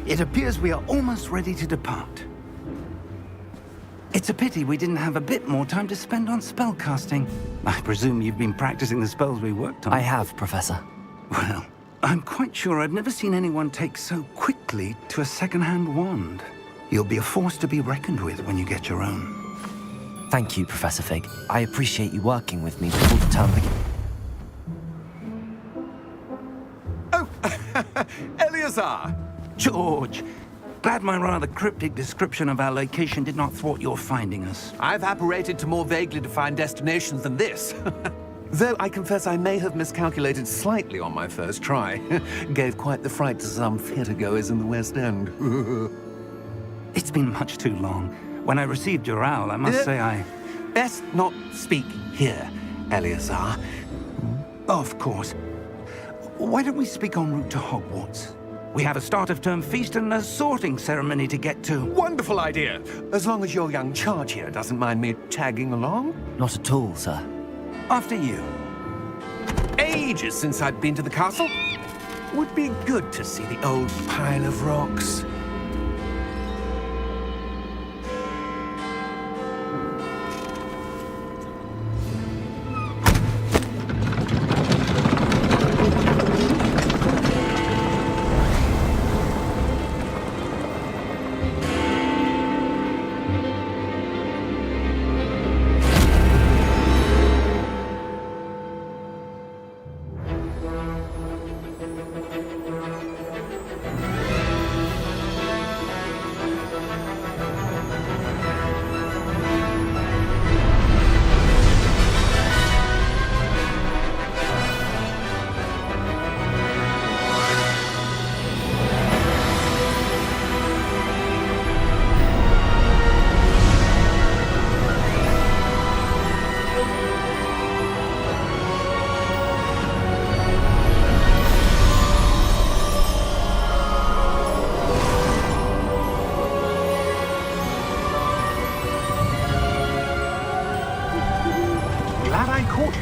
It appears we are almost ready to depart. It's a pity we didn't have a bit more time to spend on spellcasting. I presume you've been practicing the spells we worked on. I have, Professor. Well, I'm quite sure I've never seen anyone take so quickly to a second-hand wand. You'll be a force to be reckoned with when you get your own. Thank you, Professor Fig. I appreciate you working with me before the term begins. Oh, Eleazar! George, glad my rather cryptic description of our location did not thwart your finding us. I've apparated to more vaguely defined destinations than this. Though I confess I may have miscalculated slightly on my first try. Gave quite the fright to some theatergoers in the West End. It's been much too long. When I received your owl, I must say I... Best not speak here, Eleazar. Of course. Why don't we speak en route to Hogwarts? We have a start-of-term feast and a sorting ceremony to get to. Wonderful idea! As long as your young charge here doesn't mind me tagging along. Not at all, sir. After you. Ages since I'd been to the castle. Would be good to see the old pile of rocks.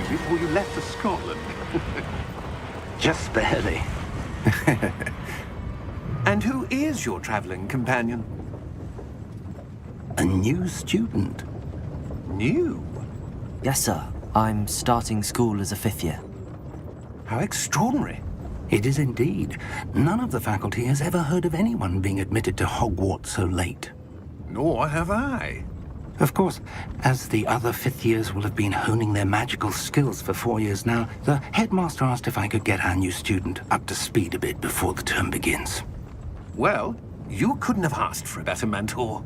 Before you left for Scotland. Just barely. And who is your traveling companion? A new student. New? Yes, sir. I'm starting school as a 5th year. How extraordinary. It is indeed. None of the faculty has ever heard of anyone being admitted to Hogwarts so late. Nor have I. Of course, as the other 5th years will have been honing their magical skills for 4 years now, the headmaster asked if I could get our new student up to speed a bit before the term begins. Well, you couldn't have asked for a better mentor.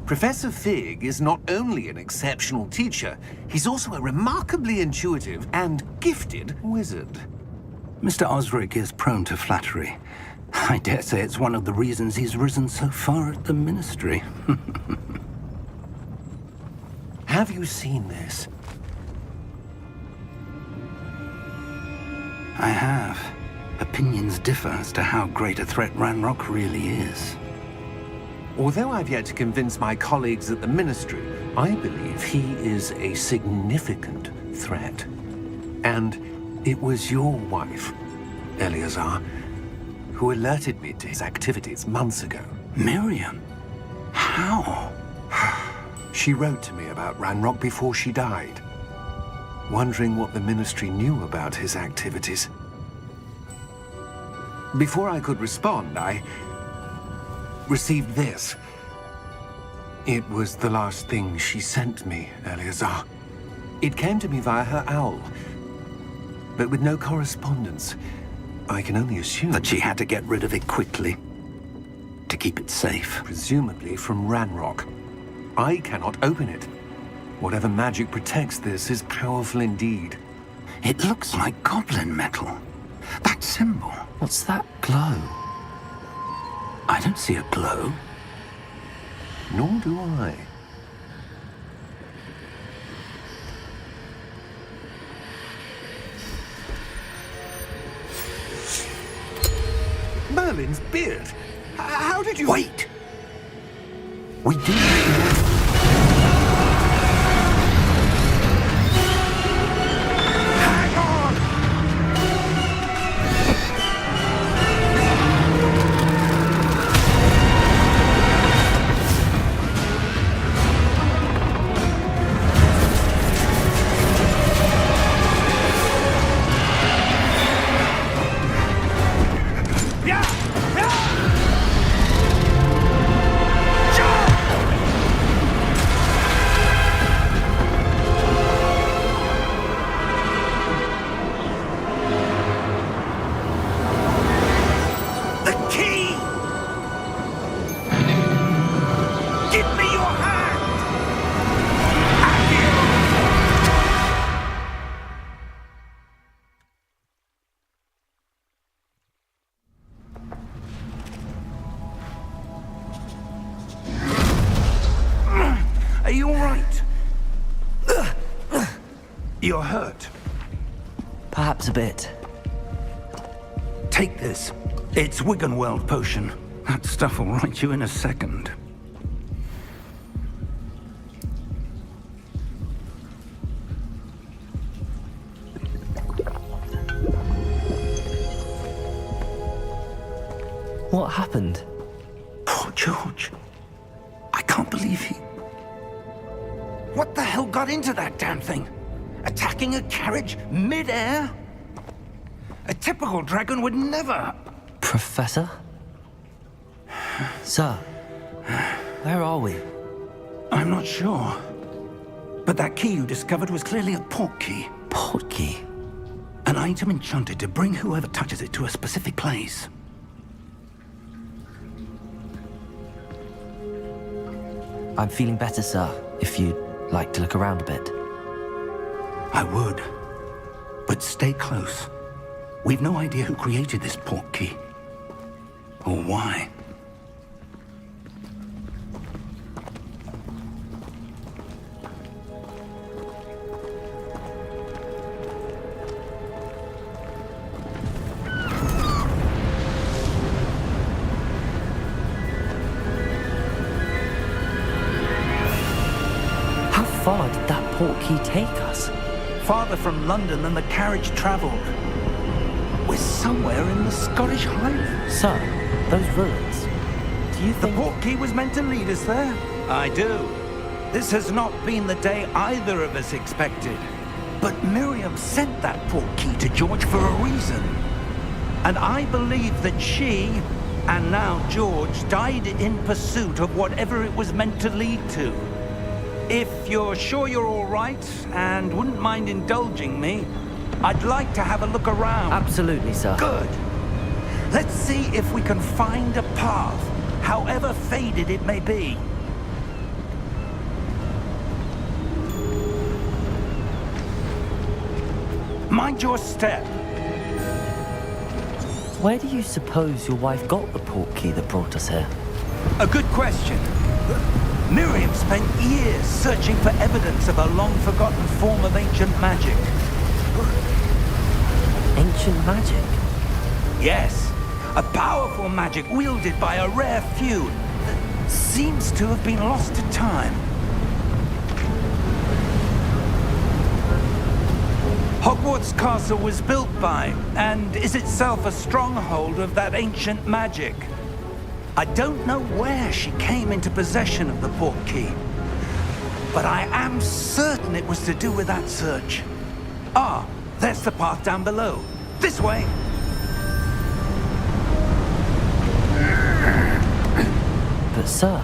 Professor Fig is not only an exceptional teacher, he's also a remarkably intuitive and gifted wizard. Mr. Osric is prone to flattery. I dare say it's one of the reasons he's risen so far at the ministry. Have you seen this? I have. Opinions differ as to how great a threat Ranrock really is. Although I've yet to convince my colleagues at the Ministry, I believe he is a significant threat. And it was your wife, Eleazar, who alerted me to his activities months ago. Miriam? How? She wrote to me about Ranrock before she died, wondering what the Ministry knew about his activities. Before I could respond, I received this. It was the last thing she sent me, Eleazar. It came to me via her owl, but with no correspondence. I can only assume That she had to get rid of it quickly, to keep it safe. presumably from Ranrock. I cannot open it. Whatever magic protects this is powerful indeed. It looks like goblin metal. That symbol. What's that glow? I don't see a glow. Nor do I. Merlin's beard. How did you... Wait! We do. Hang on! Yeah! Yeah! The key! Give me your hand! Have you? Are you all right? You're hurt. Perhaps a bit. Take this. It's Wiggenweld potion. That stuff will right you in a second. What happened? Poor George. I can't believe he... What the hell got into that damn thing? Attacking a carriage mid-air? A typical dragon would never... Professor? Sir, where are we? I'm not sure. But that key you discovered was clearly a portkey. Portkey? An item enchanted to bring whoever touches it to a specific place. I'm feeling better, sir, if you'd like to look around a bit. I would. But stay close. We've no idea who created this portkey. Or why. How far did that portkey take us? Farther from London than the carriage traveled. We're somewhere in the Scottish Highlands. Sir, those ruins. Do you The think... portkey was meant to lead us there? I do. This has not been the day either of us expected. But Miriam sent that portkey to George for a reason. And I believe that she, and now George, died in pursuit of whatever it was meant to lead to. If you're sure you're all right and wouldn't mind indulging me, I'd like to have a look around. Absolutely, sir. Good. Let's see if we can find a path, however faded it may be. Mind your step. Where do you suppose your wife got the portkey that brought us here? A good question. Miriam spent years searching for evidence of a long-forgotten form of ancient magic. Ancient magic? Yes, a powerful magic wielded by a rare few that seems to have been lost to time. Hogwarts Castle was built by, and is itself a stronghold of that ancient magic. I don't know where she came into possession of the Portkey, but I am certain it was to do with that search. Ah, there's the path down below. This way! But sir,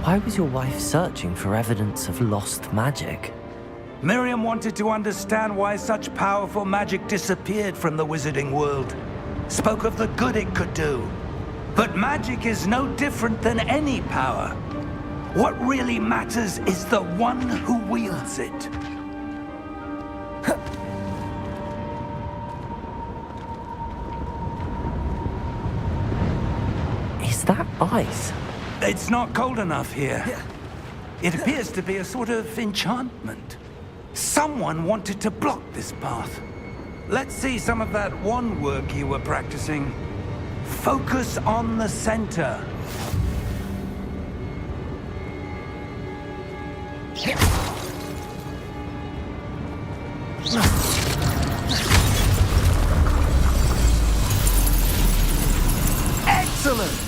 why was your wife searching for evidence of lost magic? Miriam wanted to understand why such powerful magic disappeared from the wizarding world. Spoke of the good it could do. But magic is no different than any power. What really matters is the one who wields it. Is that ice? It's not cold enough here. It appears to be a sort of enchantment. Someone wanted to block this path. Let's see some of that wand work you were practicing. Focus on the center. Excellent!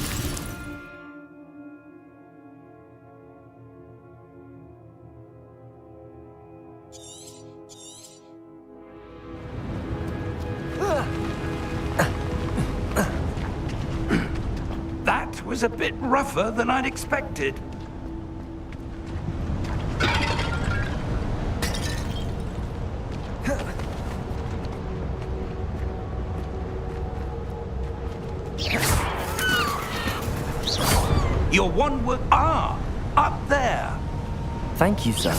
That was a bit rougher than I'd expected. Your wand work... Ah! Up there! Thank you, sir.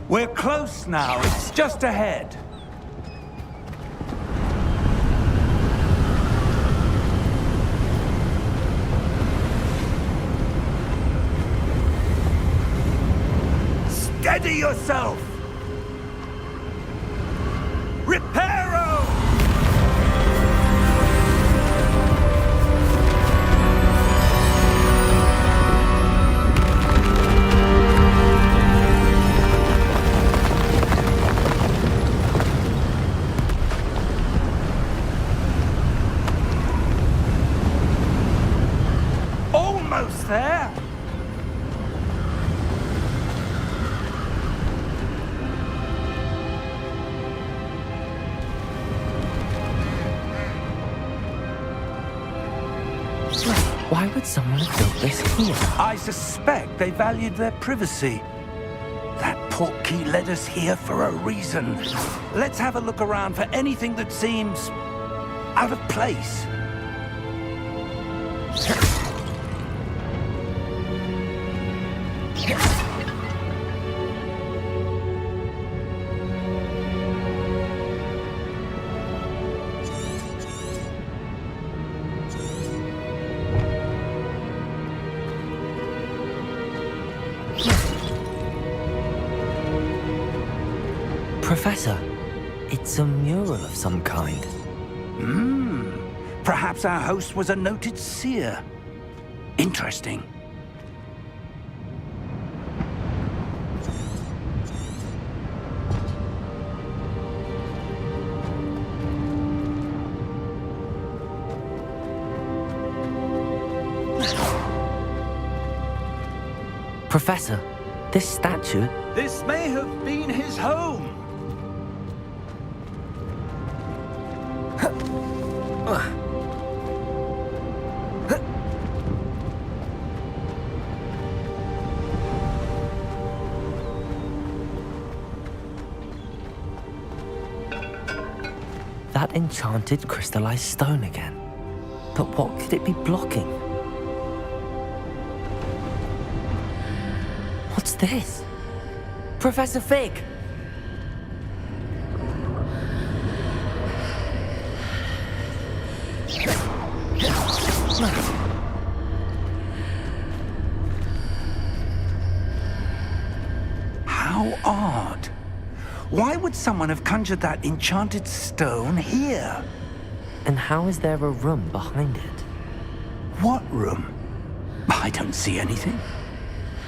We're close now. It's just ahead. Steady yourself! Reparo! Almost there! Why would someone have built this here? I suspect they valued their privacy. That Portkey led us here for a reason. Let's have a look around for anything that seems out of place. Professor, it's a mural of some kind. Perhaps our host was a noted seer. Interesting. Professor, this statue... This may have been his home. That enchanted crystallized stone again. But what could it be blocking? What's this? Professor Fig! How odd. Why would someone have conjured that enchanted stone here? And how is there a room behind it? What room? I don't see anything.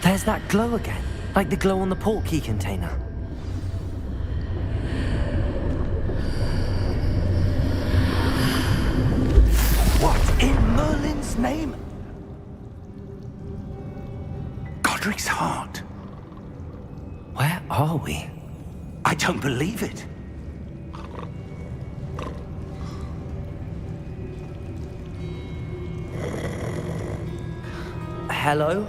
There's that glow again, like the glow on the portkey container. What in Merlin's name? Godric's heart. Where are we? I don't believe it. Hello?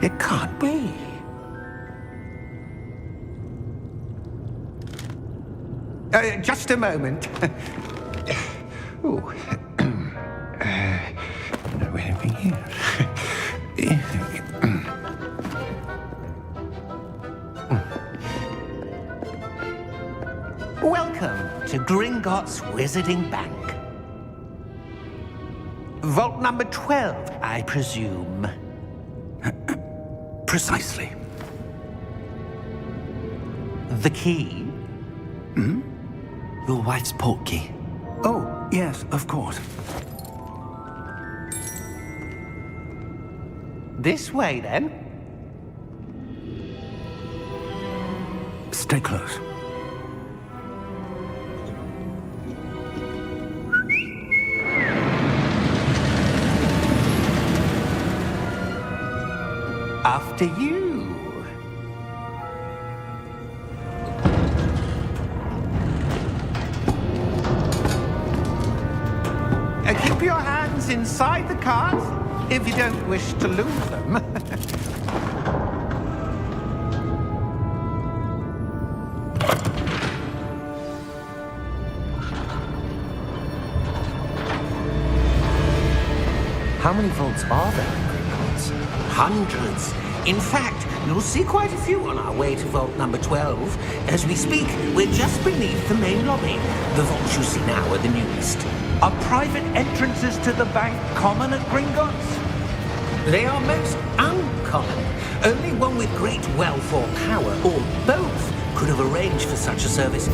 It can't be. Just a moment. Oh. No anything here. Welcome to Gringotts Wizarding Bank. Vault number 12, I presume. Precisely. The key? Your wife's portkey. Oh, yes, of course. This way, then. Stay close. After you. Keep your hands inside the cart if you don't wish to lose them. How many vaults are there in Gringotts? Hundreds. In fact, you'll see quite a few on our way to vault number 12. As we speak, we're just beneath the main lobby. The vaults you see now are the newest. Are private entrances to the bank common at Gringotts? They are most uncommon. Only one with great wealth or power, or both, could have arranged for such a service.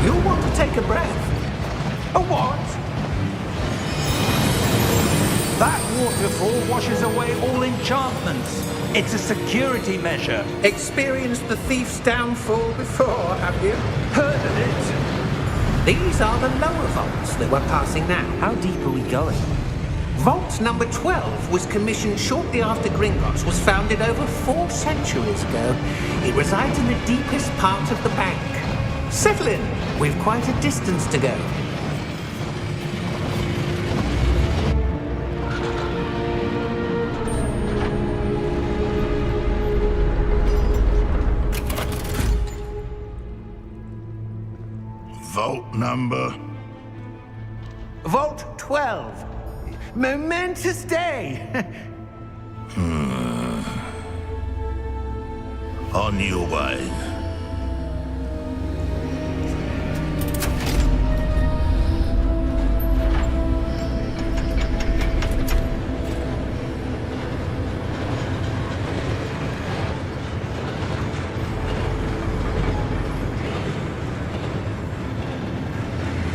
You'll want to take a breath. A what? That waterfall washes away all enchantments. It's a security measure. Experienced the thief's downfall before, have you? Heard of it? These are the lower vaults that we're passing now. How deep are we going? Vault number 12 was commissioned shortly after Gringotts was founded over 4 centuries ago. It resides in the deepest part of the bank. Settle in. We've quite a distance to go. Vault number? Vault 12. Momentous day. On your way.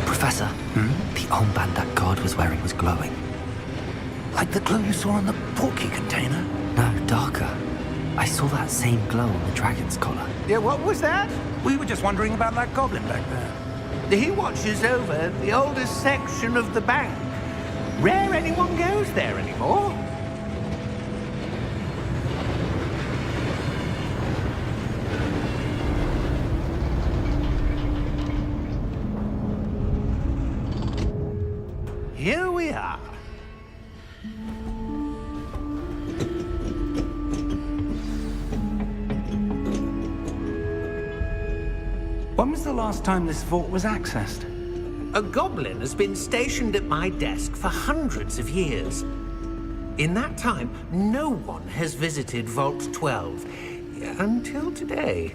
Professor, the armband that guard was wearing was glowing. Like the glow you saw on the portkey container? No, darker. I saw that same glow on the dragon's collar. Yeah, what was that? We were just wondering about that goblin back there. He watches over the oldest section of the bank. Rare anyone goes there anymore. Here we are. When was the last time this vault was accessed? A goblin has been stationed at my desk for hundreds of years. In that time, no one has visited Vault 12. until today.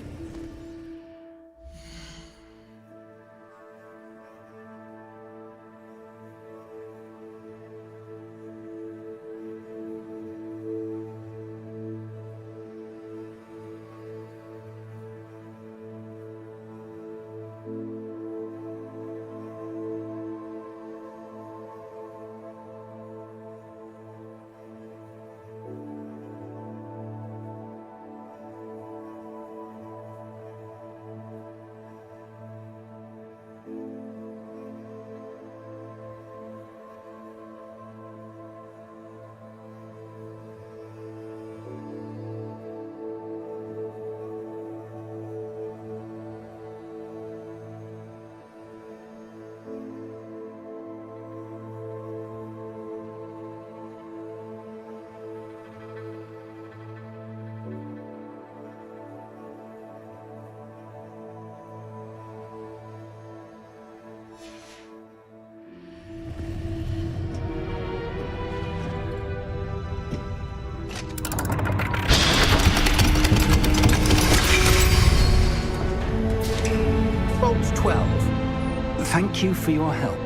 Vault 12. Thank you for your help.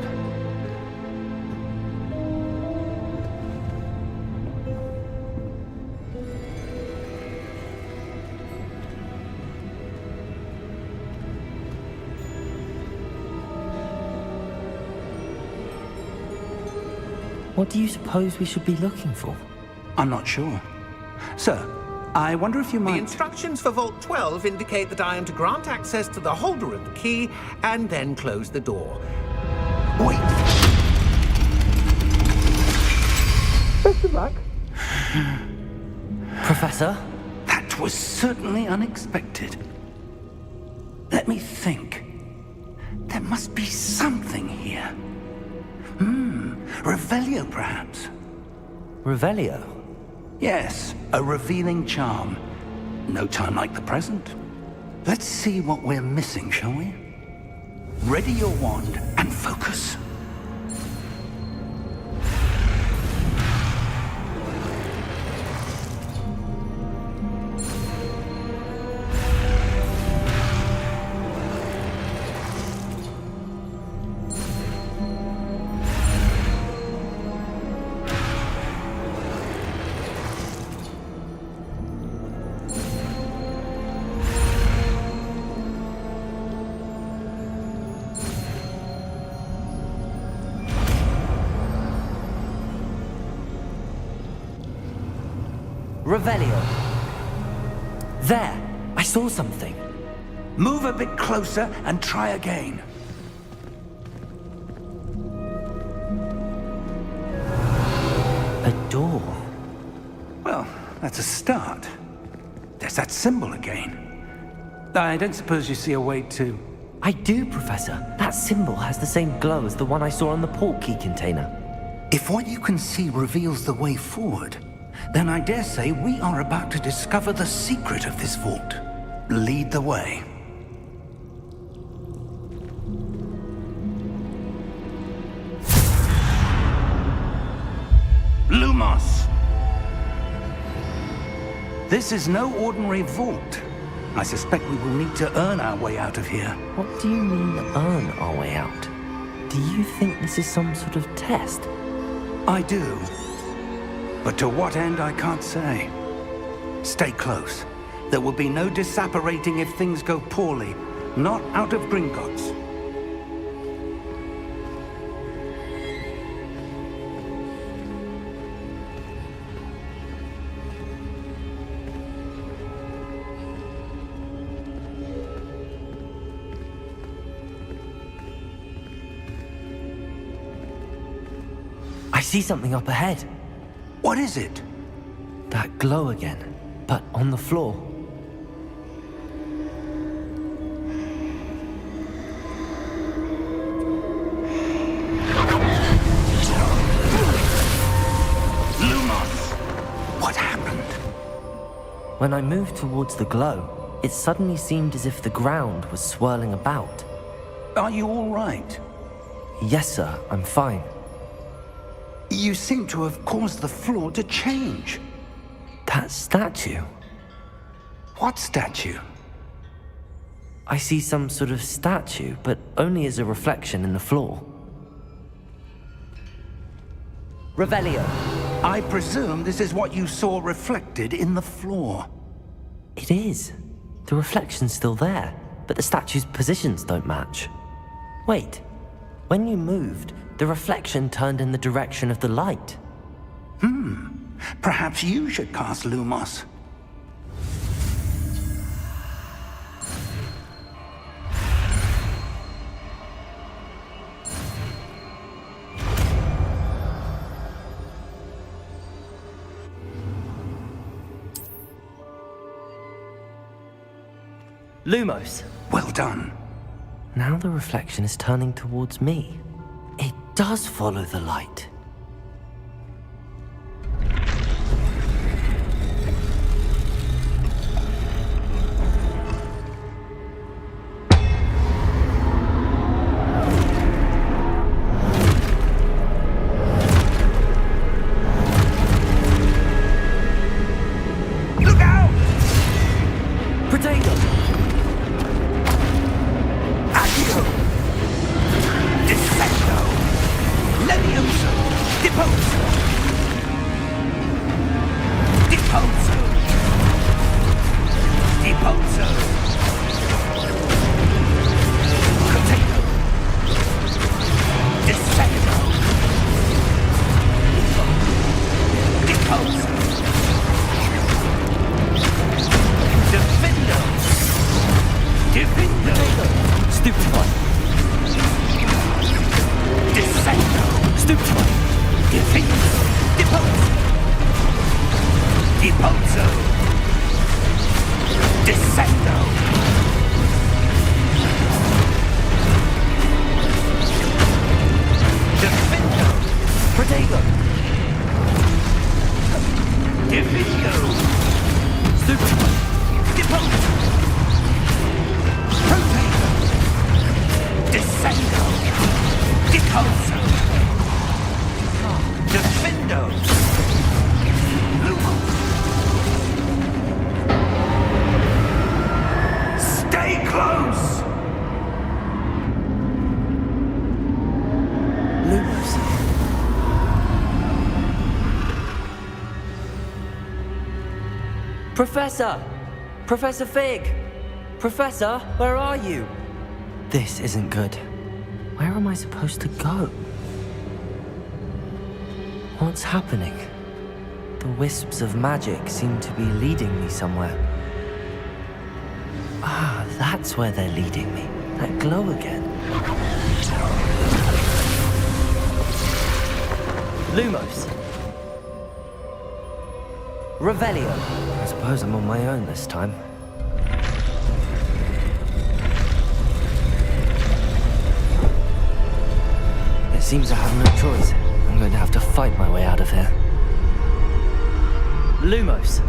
What do you suppose we should be looking for? I'm not sure. Sir, I wonder if you The might... instructions for Vault 12 indicate that I am to grant access to the holder of the key and then close the door. Wait! Best of luck. Professor? That was certainly unexpected. Let me think. There must be something here. Revelio, perhaps? Revelio? Yes, a revealing charm. No time like the present. Let's see what we're missing, shall we? Ready your wand and focus. Revelio. There! I saw something. Move a bit closer and try again. A door. Well, that's a start. There's that symbol again. I don't suppose you see a way to... I do, Professor. That symbol has the same glow as the one I saw on the Portkey container. If what you can see reveals the way forward, then I dare say we are about to discover the secret of this vault. Lead the way. Lumos! This is no ordinary vault. I suspect we will need to earn our way out of here. What do you mean, earn our way out? Do you think this is some sort of test? I do. But to what end, I can't say. Stay close. There will be no disapparating if things go poorly. Not out of Gringotts. I see something up ahead. What is it? That glow again, but on the floor. Lumos! What happened? When I moved towards the glow, it suddenly seemed as if the ground was swirling about. Are you all right? Yes, sir, I'm fine. You seem to have caused the floor to change. That statue? What statue? I see some sort of statue, but only as a reflection in the floor. Revelio. I presume this is what you saw reflected in the floor. It is. The reflection's still there, but the statue's positions don't match. Wait. When you moved, the reflection turned in the direction of the light. Perhaps you should cast Lumos. Lumos. Well done. Now the reflection is turning towards me. It does follow the light. Look out! Protego! Accio! Descendo! Levioso! Deposo! Deposo! Deposo! Protego! Descendo! Deposo! Defendo! Defendo! Stupefy! Descendo! Stupefy! Defendo! Deposo! Deposo! Descendo! Defendo! Protego! Defendo! Stupefy! Deposo! Protego! Descendo! Deposo! Defendo! Lumo! Stay close! Lumos. Professor! Professor Fig! Professor, where are you? This isn't good. Where am I supposed to go? What's happening? The wisps of magic seem to be leading me somewhere. Ah, that's where they're leading me. That glow again. Lumos. Revelio. I suppose I'm on my own this time. It seems I have no choice. I'm going to have to fight my way out of here. Lumos.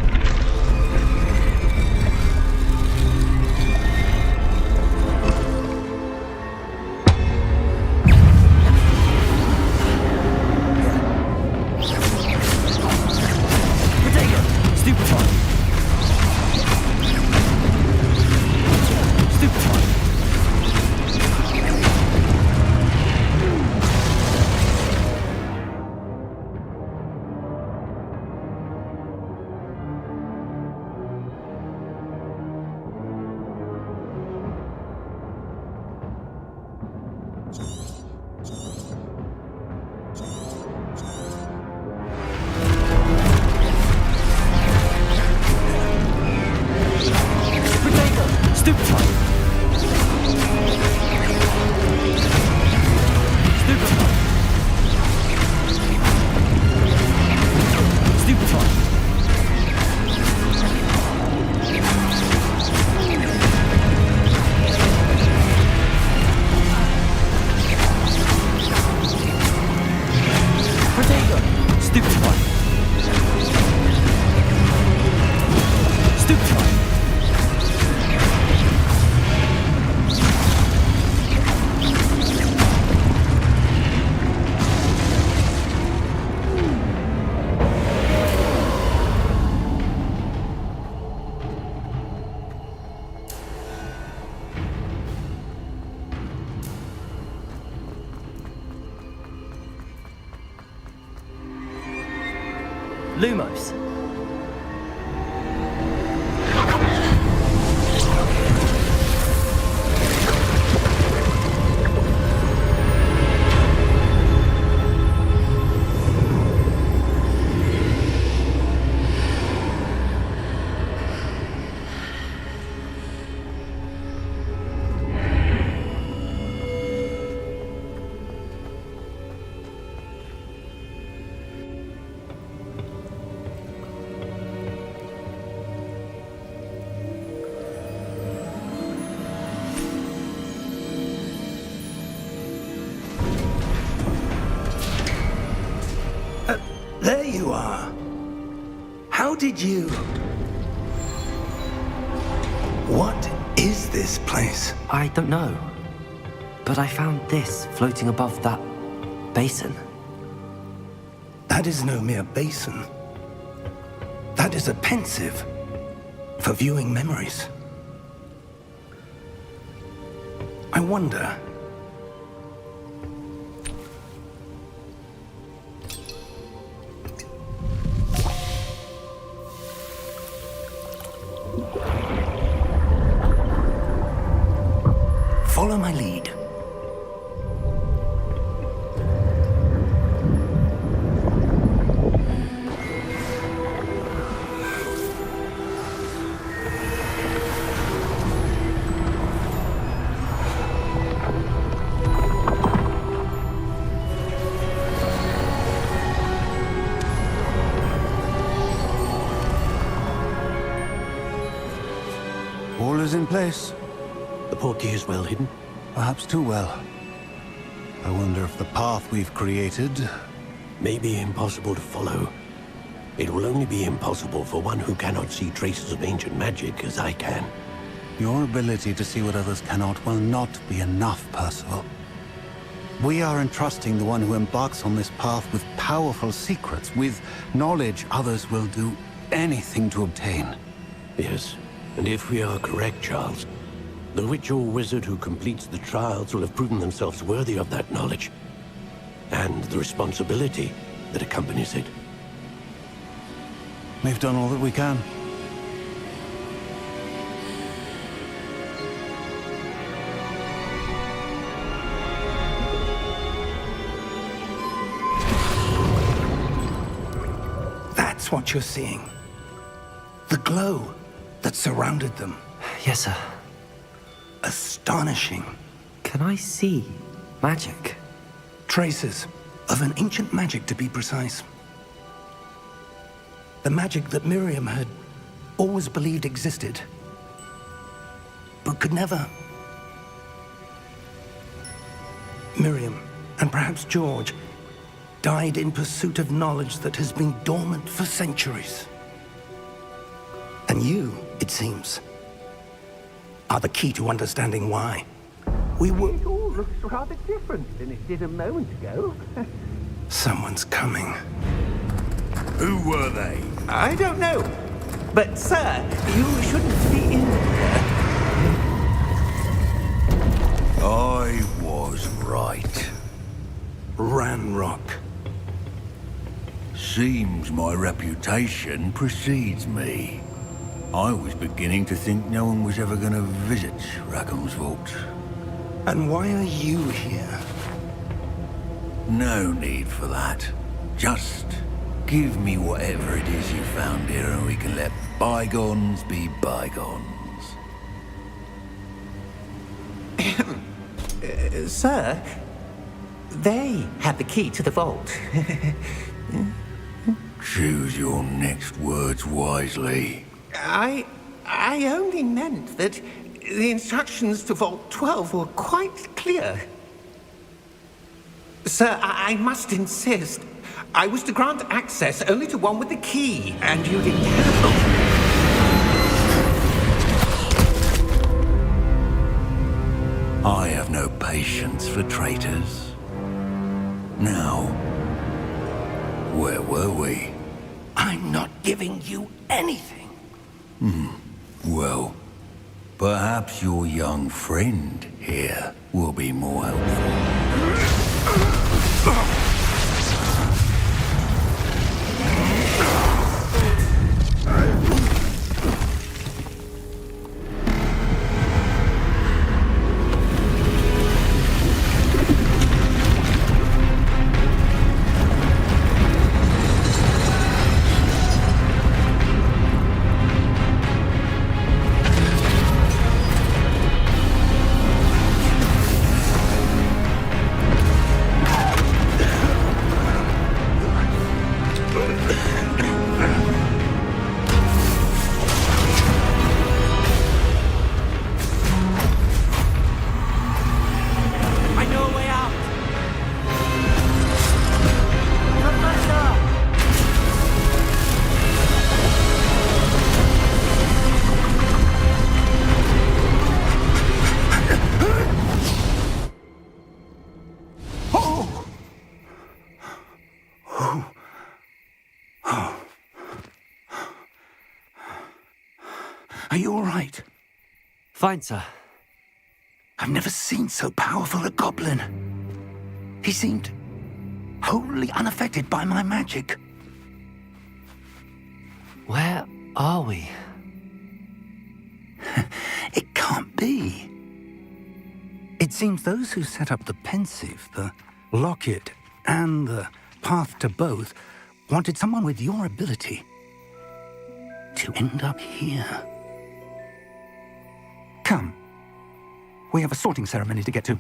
Protego. Stupefy. Stupefy. Lumos. There you are. How did you... What is this place? I don't know. But I found this floating above that basin. That is no mere basin. That is a pensive for viewing memories. I wonder... Follow my lead. All is in place. The portkey is well hidden. Perhaps too well. I wonder if the path we've created... May be impossible to follow. It will only be impossible for one who cannot see traces of ancient magic as I can. Your ability to see what others cannot will not be enough, Percival. We are entrusting the one who embarks on this path with powerful secrets, with knowledge others will do anything to obtain. Yes, and if we are correct, Charles, the witch or wizard who completes the trials will have proven themselves worthy of that knowledge, and the responsibility that accompanies it. We've done all that we can. That's what you're seeing. The glow that surrounded them. Yes, sir. Astonishing. Can I see magic? Traces of an ancient magic, to be precise. The magic that Miriam had always believed existed, but could never. Miriam, and perhaps George, died in pursuit of knowledge that has been dormant for centuries. And you, it seems, are the key to understanding why. We were... It all looks rather different than it did a moment ago. Someone's coming. Who were they? I don't know. But, sir, you shouldn't be in here. I was right. Ranrock. Seems my reputation precedes me. I was beginning to think no one was ever going to visit Rackham's vault. And why are you here? No need for that. Just give me whatever it is you found here and we can let bygones be bygones. Sir, they have the key to the vault. Choose your next words wisely. I only meant that the instructions to Vault 12 were quite clear. Sir, I must insist. I was to grant access only to one with the key, and you didn't have. I have no patience for traitors. Now, where were we? I'm not giving you anything. Well, perhaps your young friend here will be more helpful. Are you all right? Fine, sir. I've never seen so powerful a goblin. He seemed wholly unaffected by my magic. Where are we? It can't be. It seems those who set up the pensive, the locket, and the path to both wanted someone with your ability to end up here. Come. We have a sorting ceremony to get to.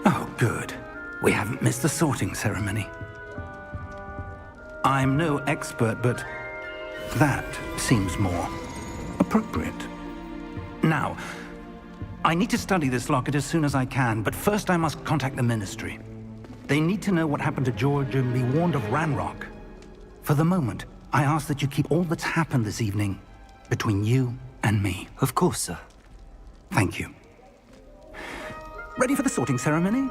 Oh, good. We haven't missed the sorting ceremony. I'm no expert, but that seems more appropriate. Now, I need to study this locket as soon as I can, but first I must contact the Ministry. They need to know what happened to George and be warned of Ranrock. For the moment, I ask that you keep all that's happened this evening between you and me. Of course, sir. Thank you. Ready for the sorting ceremony?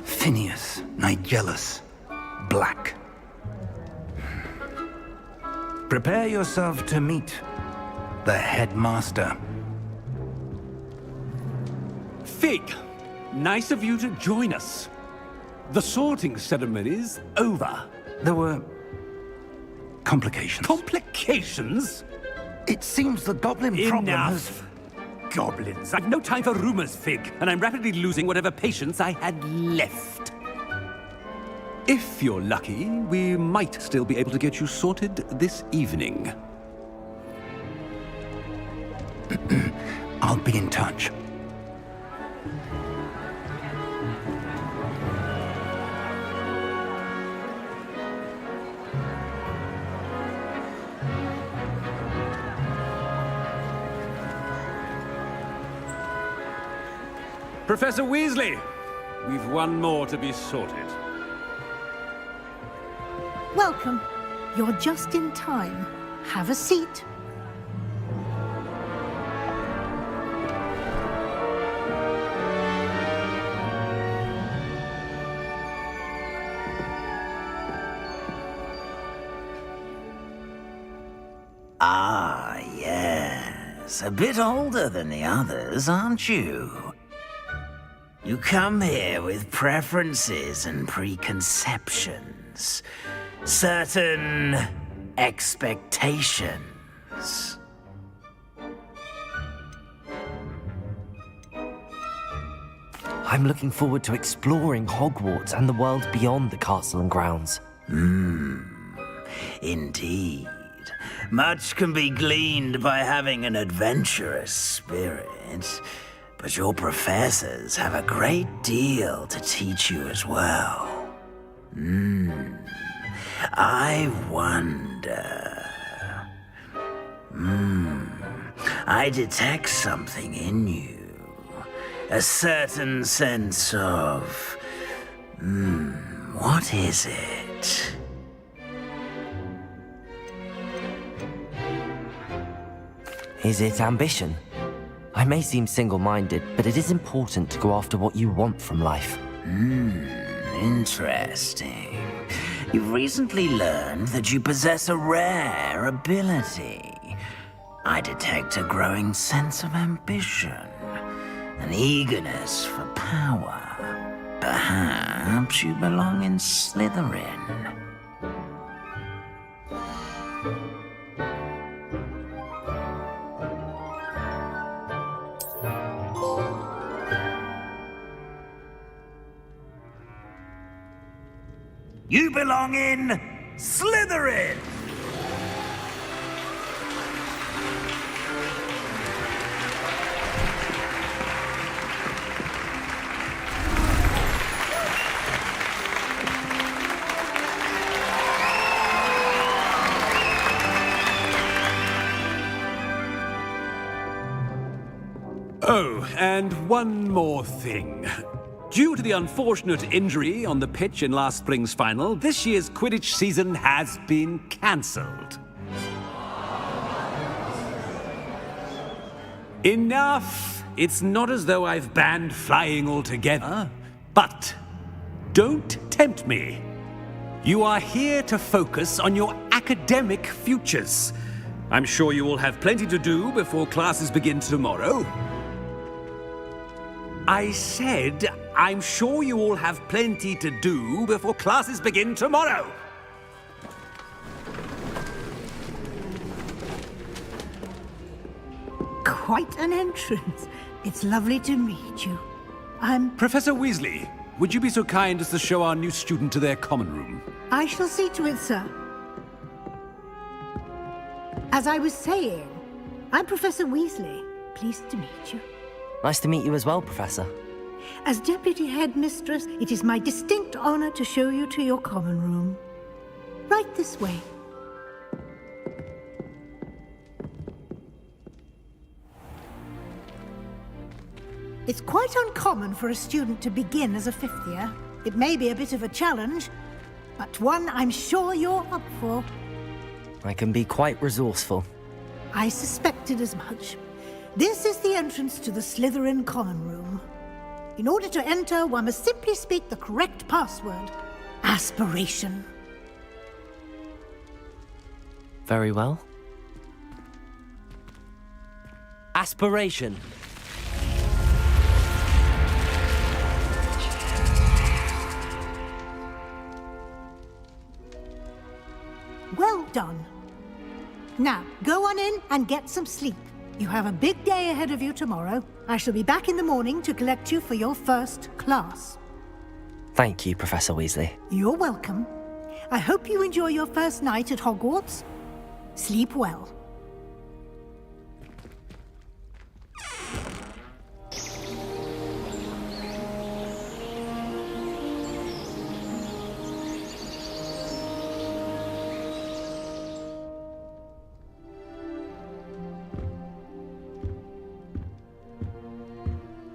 Phineas, Nigellus, Black. Prepare yourself to meet the headmaster. Fig, nice of you to join us. The sorting ceremony's over. There were complications. Complications? It seems the goblin problem has... Enough. Goblins. I've no time for rumors, Fig, and I'm rapidly losing whatever patience I had left. If you're lucky, we might still be able to get you sorted this evening. I'll be in touch. Professor Weasley, we've one more to be sorted. Welcome. You're just in time. Have a seat. Ah, yes. A bit older than the others, aren't you? You come here with preferences and preconceptions. Certain expectations. I'm looking forward to exploring Hogwarts and the world beyond the castle and grounds. Indeed. Much can be gleaned by having an adventurous spirit, but your professors have a great deal to teach you as well. I wonder... I detect something in you. A certain sense of... what is it? Is it ambition? I may seem single-minded, but it is important to go after what you want from life. Interesting. You've recently learned that you possess a rare ability. I detect a growing sense of ambition, an eagerness for power. Perhaps you belong in Slytherin. You belong in Slytherin! Oh, and one more thing. Due to the unfortunate injury on the pitch in last spring's final, this year's Quidditch season has been cancelled. Enough! It's not as though I've banned flying altogether, but don't tempt me. You are here to focus on your academic futures. I'm sure you will have plenty to do before classes begin tomorrow. I said, I'm sure you all have plenty to do before classes begin tomorrow. Quite an entrance. It's lovely to meet you. Professor Weasley, would you be so kind as to show our new student to their common room? I shall see to it, sir. As I was saying, I'm Professor Weasley. Pleased to meet you. Nice to meet you as well, Professor. As Deputy Headmistress, it is my distinct honor to show you to your common room. Right this way. It's quite uncommon for a student to begin as a fifth year. It may be a bit of a challenge, but one I'm sure you're up for. I can be quite resourceful. I suspected as much. This is the entrance to the Slytherin common room. In order to enter, one must simply speak the correct password. Aspiration. Very well. Aspiration. Well done. Now, go on in and get some sleep. You have a big day ahead of you tomorrow. I shall be back in the morning to collect you for your first class. Thank you, Professor Weasley. You're welcome. I hope you enjoy your first night at Hogwarts. Sleep well.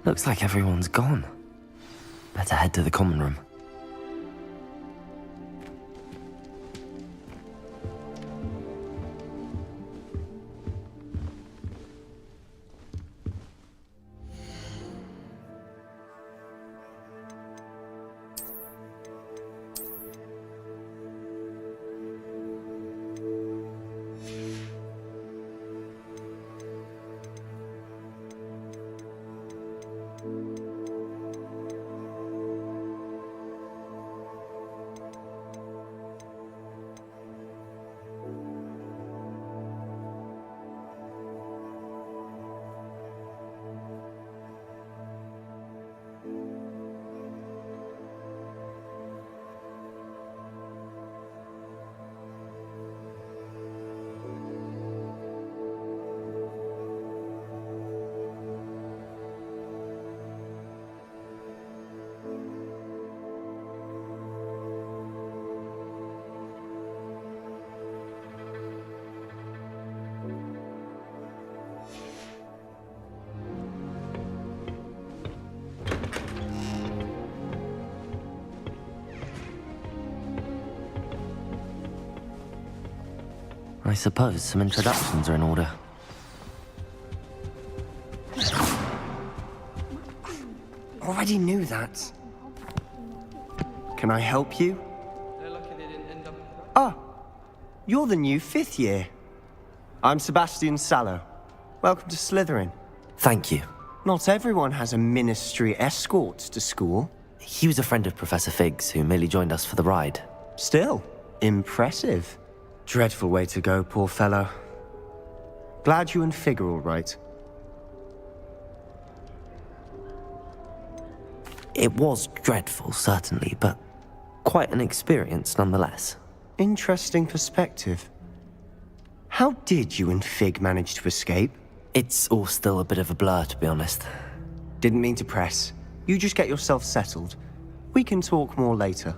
Looks like everyone's gone. Better head to the common room. I suppose some introductions are in order. already knew that. Can I help you? Ah, you're the new 5th year. I'm Sebastian Sallow. Welcome to Slytherin. Thank you. Not everyone has a ministry escort to school. He was a friend of Professor Fig's who merely joined us for the ride. Still, impressive. Dreadful way to go, poor fellow. Glad you and Fig are all right. It was dreadful, certainly, but quite an experience nonetheless. Interesting perspective. How did you and Fig manage to escape? It's all still a bit of a blur, to be honest. Didn't mean to press. You just get yourself settled. We can talk more later.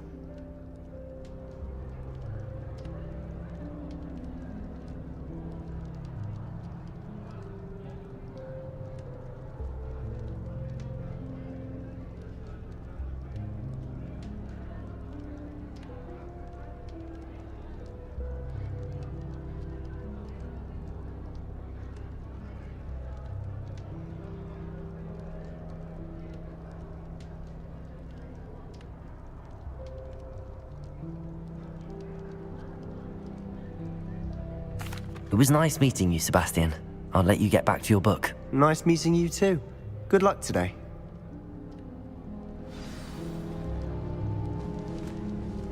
It was nice meeting you, Sebastian. I'll let you get back to your book. Nice meeting you too. Good luck today.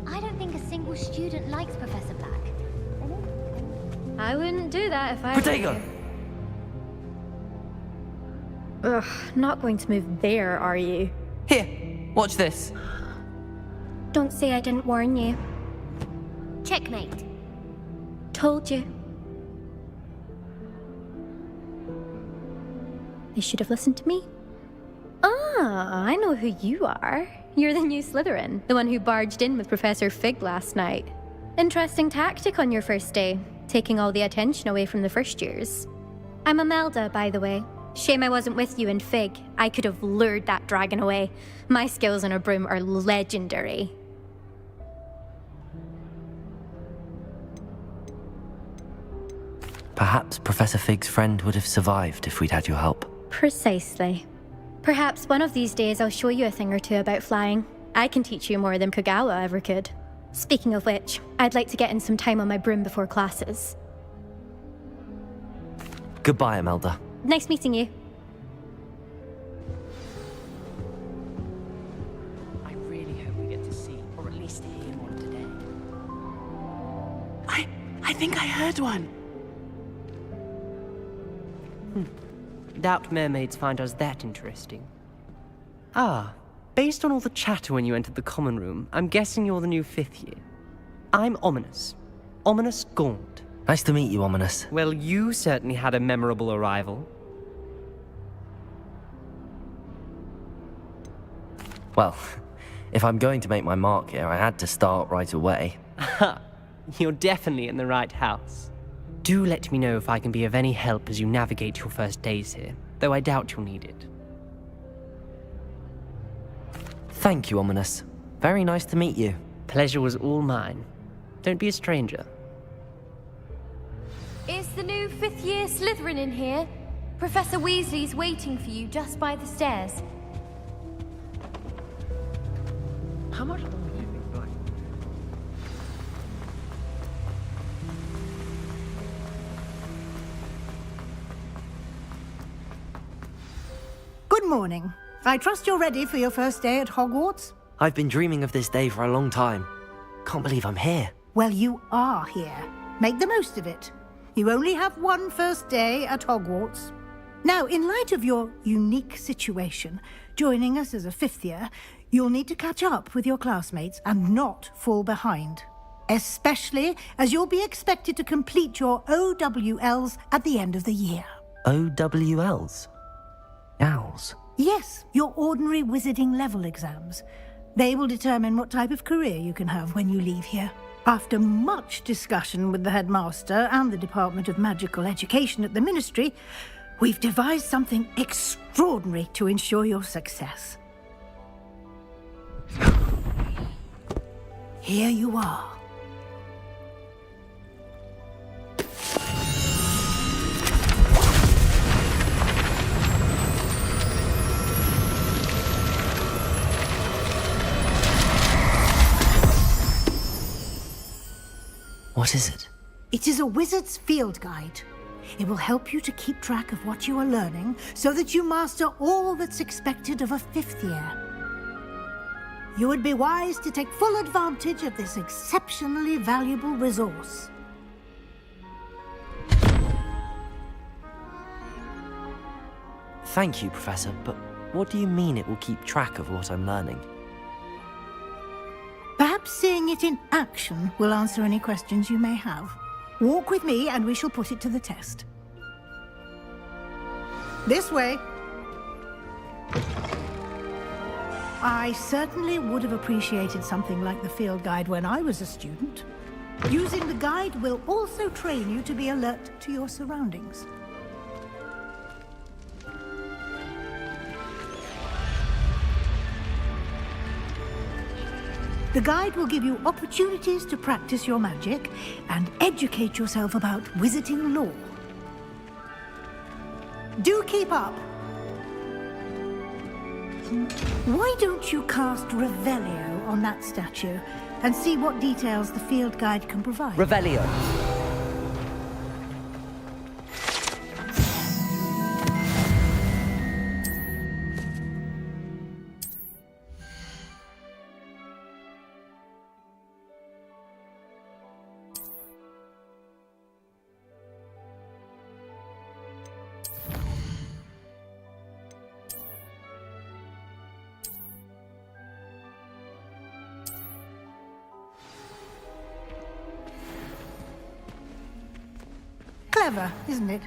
I don't think a single student likes Professor Black. I wouldn't do that if I Protego! Ugh, not going to move there, are you? Here, watch this. Don't say I didn't warn you. Checkmate. Told you. They should have listened to me. Ah, I know who you are. You're the new Slytherin, the one who barged in with Professor Fig last night. Interesting tactic on your first day, taking all the attention away from the first years. I'm Imelda, by the way. Shame I wasn't with you in Fig. I could have lured that dragon away. My skills on a broom are legendary. Perhaps Professor Fig's friend would have survived if we'd had your help. Precisely. Perhaps one of these days I'll show you a thing or two about flying. I can teach you more than Kogawa ever could. Speaking of which, I'd like to get in some time on my broom before classes. Goodbye, Imelda. Nice meeting you. I really hope we get to see, or at least hear one today. I think I heard one. Doubt mermaids find us that interesting. Ah, based on all the chatter when you entered the common room, I'm guessing you're the new 5th year. I'm Ominous. Ominous Gaunt. Nice to meet you, Ominous. Well, you certainly had a memorable arrival. Well, if I'm going to make my mark here, I had to start right away. Ha! You're definitely in the right house. Do let me know if I can be of any help as you navigate your first days here, though I doubt you'll need it. Thank you, Ominous. Very nice to meet you. Pleasure was all mine. Don't be a stranger. Is the new 5th year Slytherin in here? Professor Weasley's waiting for you just by the stairs. How much longer do you think, Black? Good morning. I trust you're ready for your first day at Hogwarts? I've been dreaming of this day for a long time. Can't believe I'm here. Well, you are here. Make the most of it. You only have one first day at Hogwarts. Now, in light of your unique situation, joining us as a 5th year, you'll need to catch up with your classmates and not fall behind. Especially as you'll be expected to complete your OWLs at the end of the year. OWLs? Owls? Yes, your ordinary wizarding level exams. They will determine what type of career you can have when you leave here. After much discussion with the headmaster and the Department of Magical Education at the Ministry, we've devised something extraordinary to ensure your success. Here you are. What is it? It is a wizard's field guide. It will help you to keep track of what you are learning so that you master all that's expected of a 5th year. You would be wise to take full advantage of this exceptionally valuable resource. Thank you, Professor, but what do you mean it will keep track of what I'm learning? Perhaps seeing it in action will answer any questions you may have. Walk with me and we shall put it to the test. This way. I certainly would have appreciated something like the field guide when I was a student. Using the guide will also train you to be alert to your surroundings. The guide will give you opportunities to practice your magic and educate yourself about wizarding lore. Do keep up. Why don't you cast Revelio on that statue and see what details the field guide can provide? Revelio. Clever, isn't it?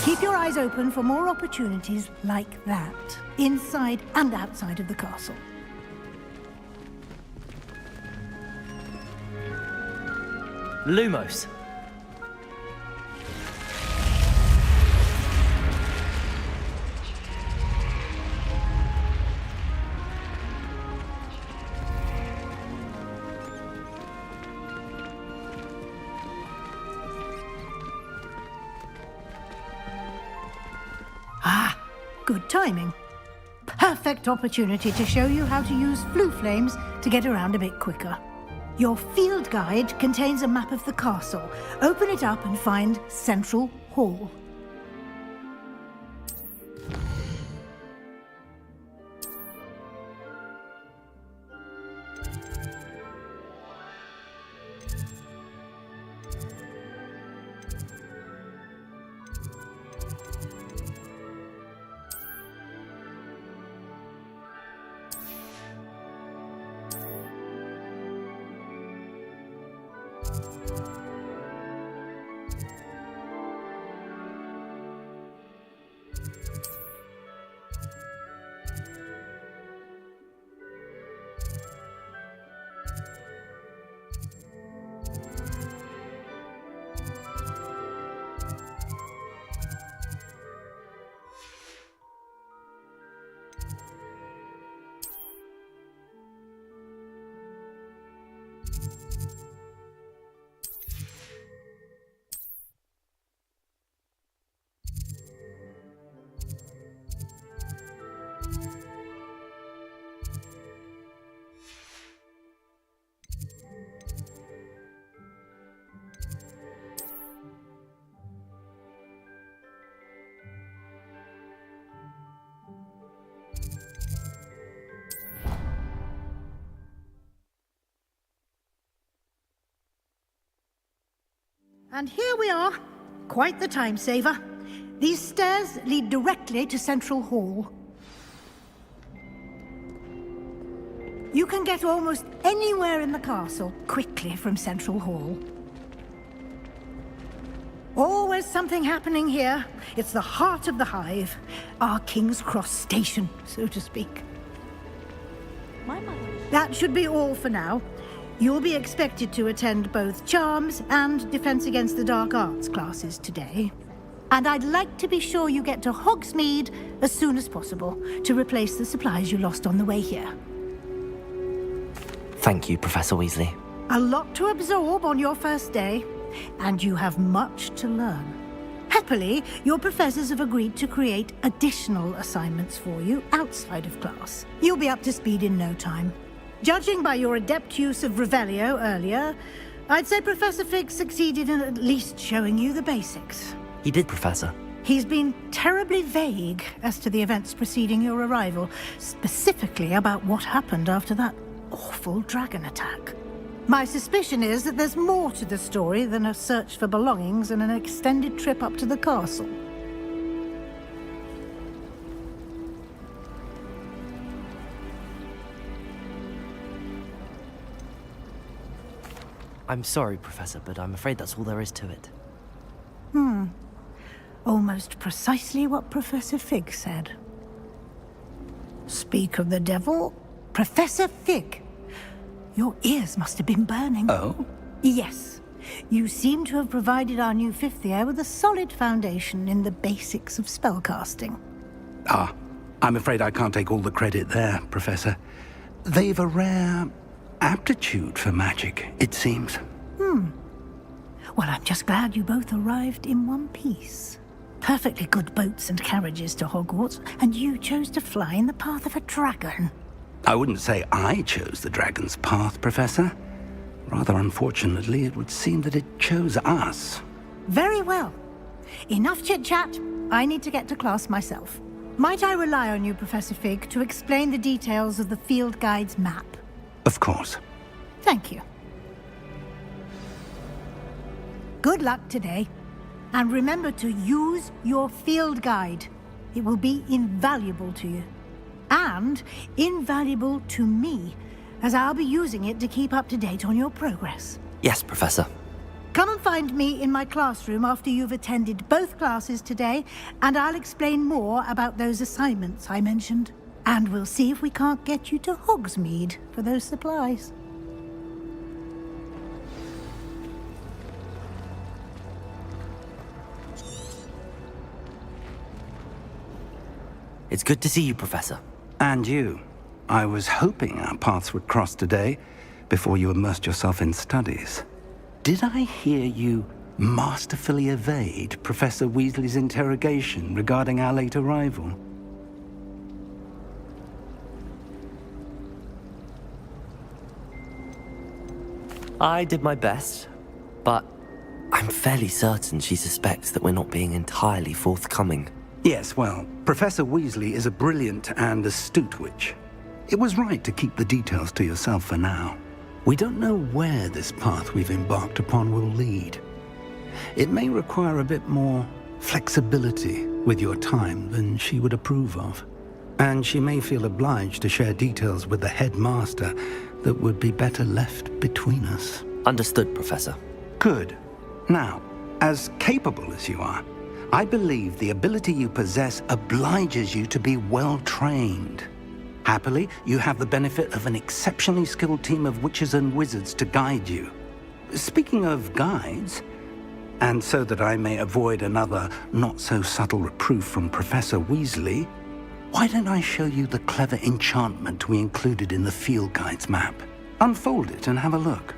Keep your eyes open for more opportunities like that, inside and outside of the castle. Lumos. Good timing. Perfect opportunity to show you how to use flue flames to get around a bit quicker. Your field guide contains a map of the castle. Open it up and find Central Hall. And here we are. Quite the time saver. These stairs lead directly to Central Hall. You can get almost anywhere in the castle quickly from Central Hall. Always something happening here. It's the heart of the hive. Our King's Cross station, so to speak. That should be all for now. You'll be expected to attend both Charms and Defense Against the Dark Arts classes today. And I'd like to be sure you get to Hogsmeade as soon as possible to replace the supplies you lost on the way here. Thank you, Professor Weasley. A lot to absorb on your first day, and you have much to learn. Happily, your professors have agreed to create additional assignments for you outside of class. You'll be up to speed in no time. Judging by your adept use of Revelio earlier, I'd say Professor Fig succeeded in at least showing you the basics. He did, Professor. He's been terribly vague as to the events preceding your arrival, specifically about what happened after that awful dragon attack. My suspicion is that there's more to the story than a search for belongings and an extended trip up to the castle. I'm sorry, Professor, but I'm afraid that's all there is to it. Almost precisely what Professor Fig said. Speak of the devil, Professor Fig. Your ears must have been burning. Oh? Yes. You seem to have provided our new fifth year with a solid foundation in the basics of spellcasting. Ah, I'm afraid I can't take all the credit there, Professor. They've a rare aptitude for magic, it seems. Well, I'm just glad you both arrived in one piece. Perfectly good boats and carriages to Hogwarts, and you chose to fly in the path of a dragon. I wouldn't say I chose the dragon's path, Professor. Rather unfortunately, it would seem that it chose us. Very well. Enough chit-chat. I need to get to class myself. Might I rely on you, Professor Fig, to explain the details of the field guide's map? Of course. Thank you. Good luck today. And remember to use your field guide. It will be invaluable to you. And invaluable to me, as I'll be using it to keep up to date on your progress. Yes, Professor. Come and find me in my classroom after you've attended both classes today, and I'll explain more about those assignments I mentioned. And we'll see if we can't get you to Hogsmeade for those supplies. It's good to see you, Professor. And you. I was hoping our paths would cross today, before you immersed yourself in studies. Did I hear you masterfully evade Professor Weasley's interrogation regarding our late arrival? I did my best, but I'm fairly certain she suspects that we're not being entirely forthcoming. Yes, well, Professor Weasley is a brilliant and astute witch. It was right to keep the details to yourself for now. We don't know where this path we've embarked upon will lead. It may require a bit more flexibility with your time than she would approve of. And she may feel obliged to share details with the headmaster that would be better left between us. Understood, Professor. Good. Now, as capable as you are, I believe the ability you possess obliges you to be well-trained. Happily, you have the benefit of an exceptionally skilled team of witches and wizards to guide you. Speaking of guides, and so that I may avoid another not-so-subtle reproof from Professor Weasley, why don't I show you the clever enchantment we included in the field guide's map? Unfold it and have a look.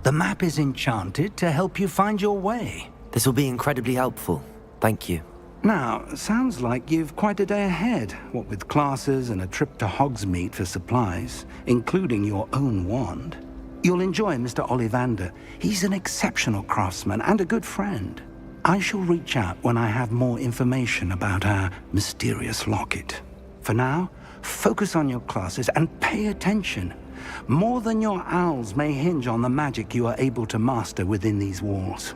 The map is enchanted to help you find your way. This will be incredibly helpful. Thank you. Now, sounds like you've quite a day ahead, what with classes and a trip to Hogsmeade for supplies, including your own wand. You'll enjoy Mr. Ollivander. He's an exceptional craftsman and a good friend. I shall reach out when I have more information about our mysterious locket. For now, focus on your classes and pay attention. More than your owls may hinge on the magic you are able to master within these walls.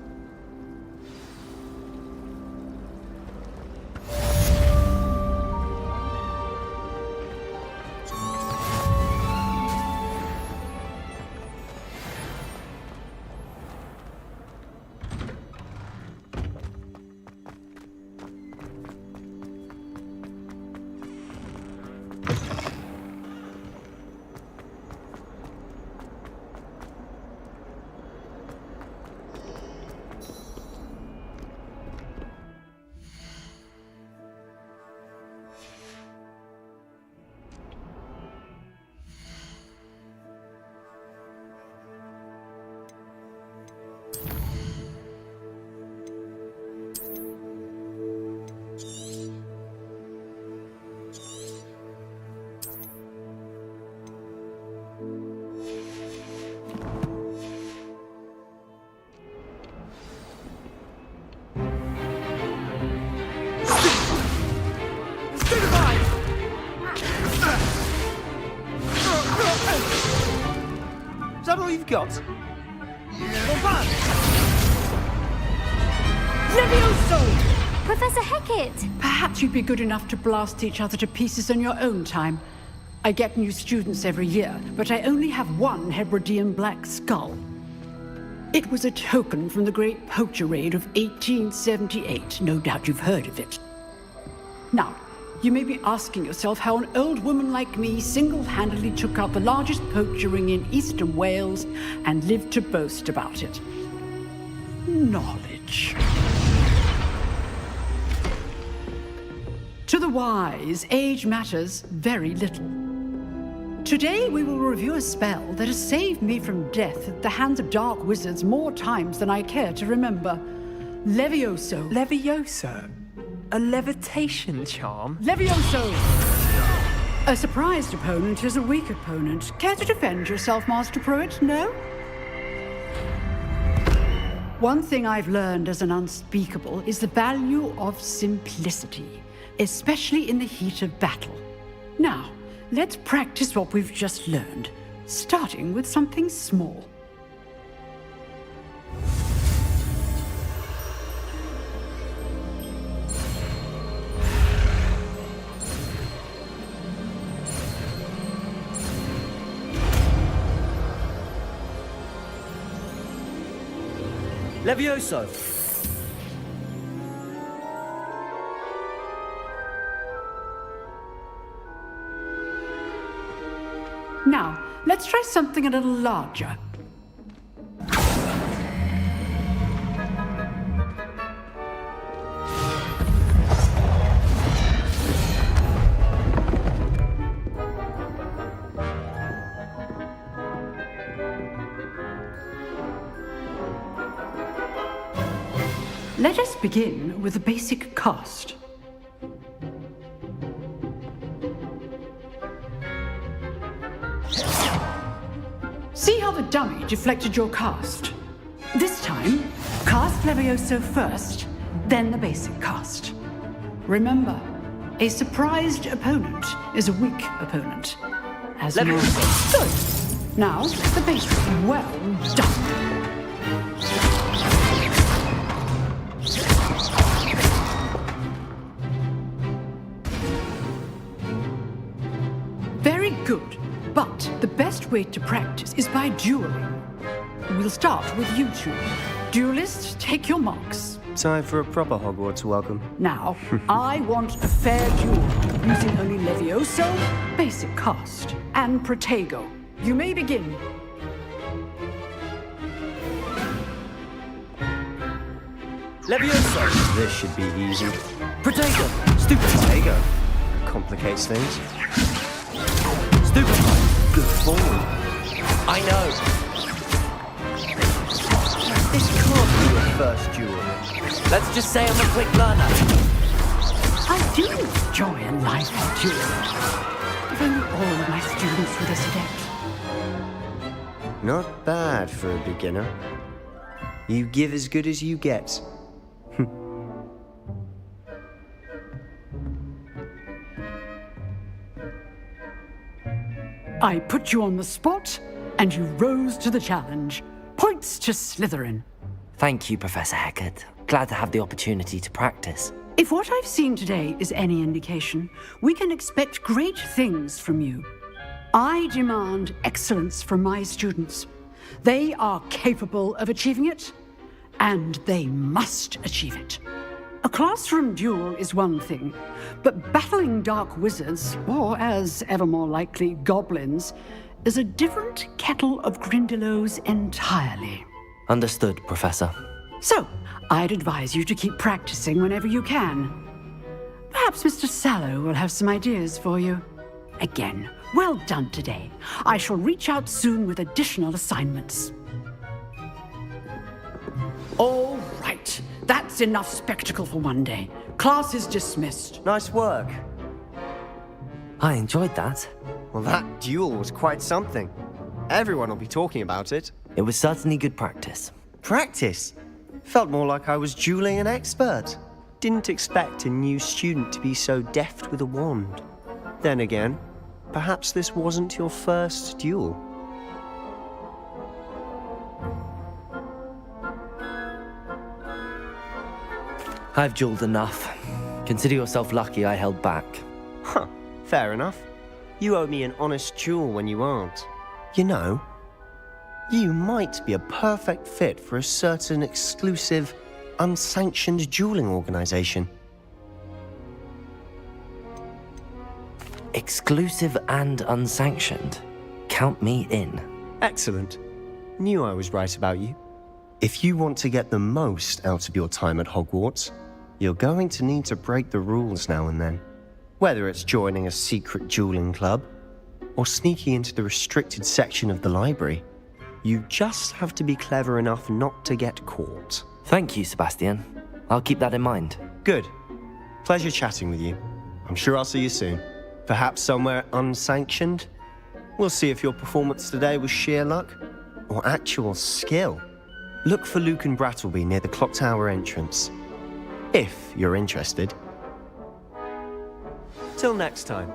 you've got? Levioso! Professor Hecat! Perhaps you'd be good enough to blast each other to pieces on your own time. I get new students every year, but I only have one Hebridean black skull. It was a token from the Great Poacher Raid of 1878. No doubt you've heard of it. Now, you may be asking yourself how an old woman like me single-handedly took out the largest poacher ring in eastern Wales and lived to boast about it. Knowledge. To the wise, age matters very little. Today we will review a spell that has saved me from death at the hands of dark wizards more times than I care to remember. Levioso. Levioso? A levitation charm? Levioso! A surprised opponent is a weak opponent. Care to defend yourself, Master Pruitt? No? One thing I've learned as an unspeakable is the value of simplicity, especially in the heat of battle. Now, let's practice what we've just learned, starting with something small. Levioso! Now, let's try something a little larger. Let us begin with a basic cast. See how the dummy deflected your cast? This time, cast Levioso first, then the basic cast. Remember, a surprised opponent is a weak opponent. As Levioso. Good. Now, the basic. Well done. Very good. But the best way to practice is by dueling. We'll start with you two. Duelists, take your marks. Time for a proper Hogwarts welcome. Now, I want a fair duel, using only Levioso, basic cast, and Protego. You may begin. Levioso! This should be easy. Protego! Stupid Protego! Complicates things. Stupid Good form. I know! This can't be your first duel. Let's just say I'm a quick learner. I do enjoy a lively duel. If only all of my students were this adept. Not bad for a beginner. You give as good as you get. I put you on the spot, and you rose to the challenge. Points to Slytherin. Thank you, Professor Hecat. Glad to have the opportunity to practice. If what I've seen today is any indication, we can expect great things from you. I demand excellence from my students. They are capable of achieving it, and they must achieve it. A classroom duel is one thing, but battling dark wizards, or as ever more likely, goblins, is a different kettle of Grindylows entirely. Understood, Professor. So, I'd advise you to keep practicing whenever you can. Perhaps Mr. Sallow will have some ideas for you. Again, well done today. I shall reach out soon with additional assignments. All right. That's enough spectacle for one day. Class is dismissed. Nice work. I enjoyed that. Well, that duel was quite something. Everyone will be talking about it. It was certainly good practice. Practice? Felt more like I was dueling an expert. Didn't expect a new student to be so deft with a wand. Then again, perhaps this wasn't your first duel. I've jeweled enough. Consider yourself lucky I held back. Huh, fair enough. You owe me an honest jewel when you aren't. You know, you might be a perfect fit for a certain exclusive, unsanctioned dueling organization. Exclusive and unsanctioned. Count me in. Excellent. Knew I was right about you. If you want to get the most out of your time at Hogwarts, you're going to need to break the rules now and then. Whether it's joining a secret dueling club, or sneaking into the restricted section of the library, you just have to be clever enough not to get caught. Thank you, Sebastian. I'll keep that in mind. Good. Pleasure chatting with you. I'm sure I'll see you soon. Perhaps somewhere unsanctioned? We'll see if your performance today was sheer luck or actual skill. Look for Luke and Brattleby near the clock tower entrance, if you're interested. Till next time.